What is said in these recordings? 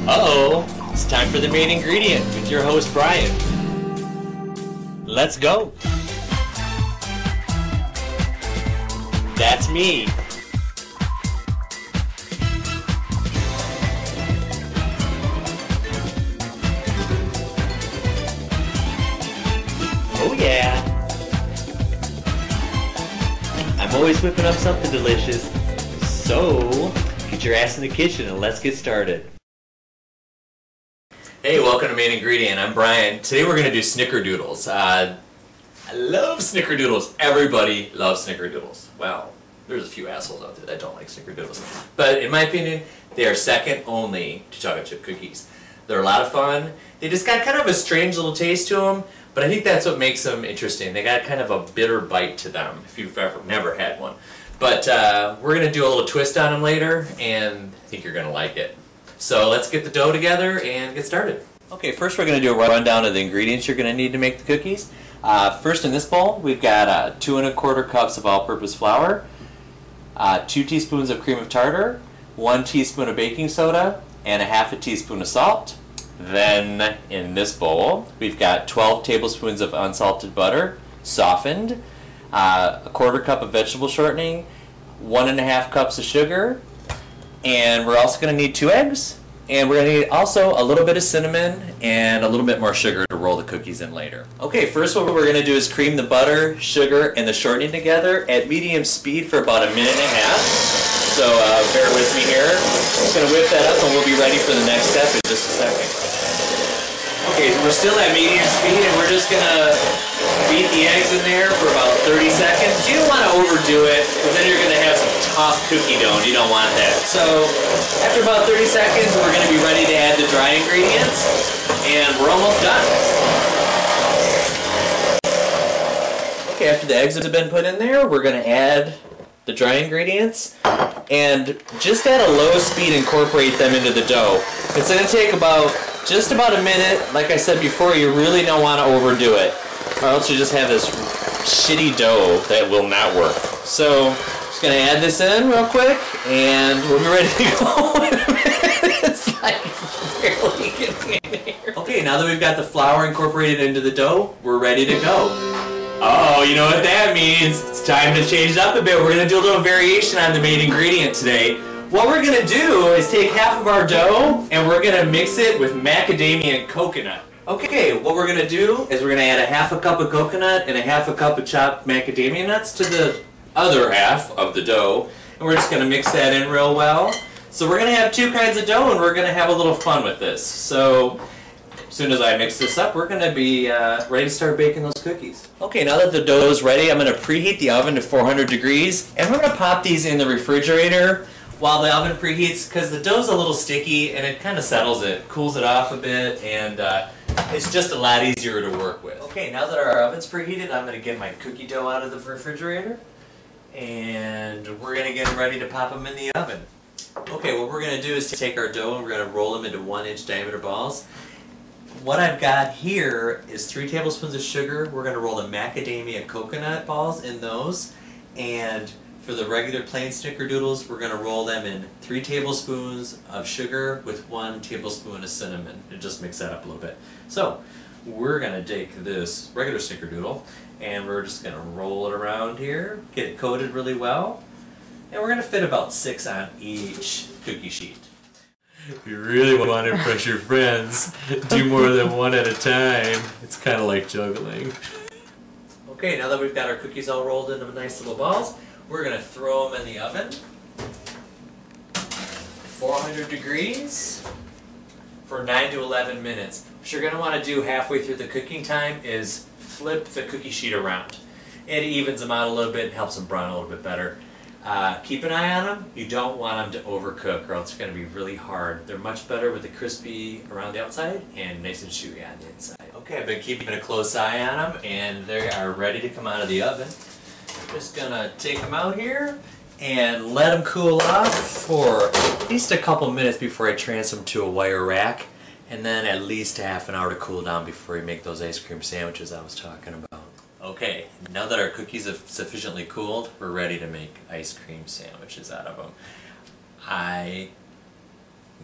Uh-oh, it's time for the main ingredient with your host, Brian. Let's go. That's me. Oh yeah. I'm always whipping up something delicious. So, get your ass in the kitchen and let's get started. Hey, welcome to Main Ingredient. I'm Brian. Today we're going to do snickerdoodles. I love snickerdoodles. Everybody loves snickerdoodles. Well, there's a few assholes out there that don't like snickerdoodles. But in my opinion, they are second only to chocolate chip cookies. They're a lot of fun. They just got kind of a strange little taste to them, but I think that's what makes them interesting. They got kind of a bitter bite to them, if you've never had one. But we're going to do a little twist on them later, and I think you're going to like it. So let's get the dough together and get started. Okay, first we're going to do a rundown of the ingredients you're going to need to make the cookies. First in this bowl, we've got 2 1/4 cups of all-purpose flour, 2 teaspoons of cream of tartar, 1 teaspoon of baking soda, and 1/2 teaspoon of salt. Then in this bowl, we've got 12 tablespoons of unsalted butter, softened, 1/4 cup of vegetable shortening, 1 1/2 cups of sugar, and we're also going to need 2 eggs, and we're going to need also a little bit of cinnamon and a little bit more sugar to roll the cookies in later. Okay, first what we're going to do is cream the butter, sugar, and the shortening together at medium speed for about 1.5 minutes. So bear with me here. I'm just going to whip that up and we'll be ready for the next step in just a second. Okay, so we're still at medium speed and we're just going to beat the eggs in there for about 30 seconds. You don't want to overdo it because then you're going to have some tough cookie dough and you don't want that. So after about 30 seconds, we're going to be ready to add the dry ingredients and we're almost done. Okay, after the eggs have been put in there, we're going to add the dry ingredients and just at a low speed incorporate them into the dough. It's going to take just about a minute. Like I said before, you really don't want to overdo it, or else you just have this shitty dough that will not work. So, just going to add this in real quick, and we'll be ready to go in a minute. It's like barely getting in here. Okay, now that we've got the flour incorporated into the dough, we're ready to go. Oh, you know what that means? It's time to change it up a bit. We're going to do a little variation on the main ingredient today. What we're going to do is take half of our dough and we're going to mix it with macadamia and coconut. Okay, what we're going to do is we're going to add 1/2 cup of coconut and 1/2 cup of chopped macadamia nuts to the other half of the dough. And we're just going to mix that in real well. So we're going to have 2 kinds of dough and we're going to have a little fun with this. So as soon as I mix this up, we're going to be ready to start baking those cookies. Okay, now that the dough is ready, I'm going to preheat the oven to 400 degrees. And we're going to pop these in the refrigerator while the oven preheats, because the dough's a little sticky and it kind of settles it, cools it off a bit, and it's just a lot easier to work with. Okay, now that our oven's preheated, I'm going to get my cookie dough out of the refrigerator, and we're going to get ready to pop them in the oven. Okay, what we're going to do is take our dough and we're going to roll them into 1-inch diameter balls. What I've got here is 3 tablespoons of sugar. We're going to roll the macadamia and coconut balls in those, and for the regular plain snickerdoodles, we're going to roll them in 3 tablespoons of sugar with 1 tablespoon of cinnamon and just mix that up a little bit. So we're going to take this regular snickerdoodle and we're just going to roll it around here, get it coated really well, and we're going to fit about 6 on each cookie sheet. If you really want to impress your friends, do more than 1 at a time. It's kind of like juggling. Okay, now that we've got our cookies all rolled into nice little balls, we're going to throw them in the oven, 400 degrees, for 9 to 11 minutes. What you're going to want to do halfway through the cooking time is flip the cookie sheet around. It evens them out a little bit and helps them brown a little bit better. Keep an eye on them. You don't want them to overcook or else it's going to be really hard. They're much better with the crispy around the outside and nice and chewy on the inside. Okay, I've been keeping a close eye on them and they are ready to come out of the oven. Just gonna take them out here and let them cool off for at least a couple minutes before I transfer them to a wire rack, and then at least a half an hour to cool down before we make those ice cream sandwiches I was talking about. Okay, now that our cookies have sufficiently cooled, we're ready to make ice cream sandwiches out of them. I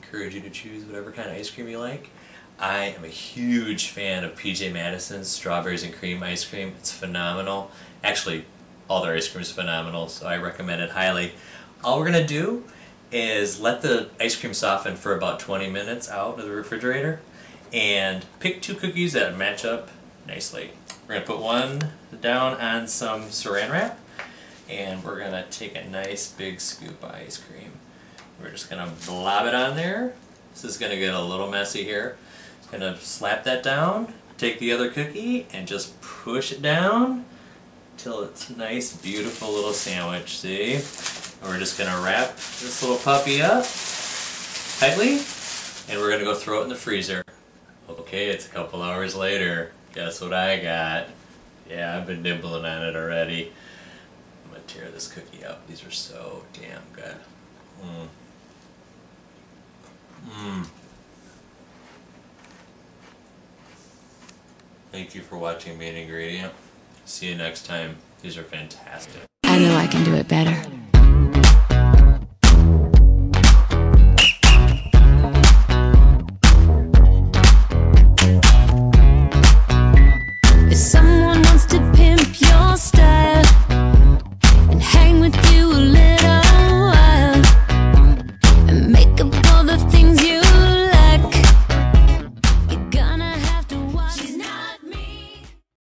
encourage you to choose whatever kind of ice cream you like. I am a huge fan of PJ Madison's strawberries and cream ice cream. It's phenomenal. Actually, all their ice cream is phenomenal, so I recommend it highly. All we're going to do is let the ice cream soften for about 20 minutes out of the refrigerator and pick 2 cookies that match up nicely. We're going to put one down on some saran wrap, and we're going to take a nice big scoop of ice cream. We're just going to blob it on there. This is going to get a little messy here. Going to slap that down, take the other cookie, and just push it down till it's a nice, beautiful little sandwich, see? And we're just going to wrap this little puppy up tightly, and we're going to go throw it in the freezer. Okay, it's a couple hours later. Guess what I got? Yeah, I've been nibbling on it already. I'm going to tear this cookie up. These are so damn good. Thank you for watching Main Ingredient. See you next time. These are fantastic. I know I can do it better.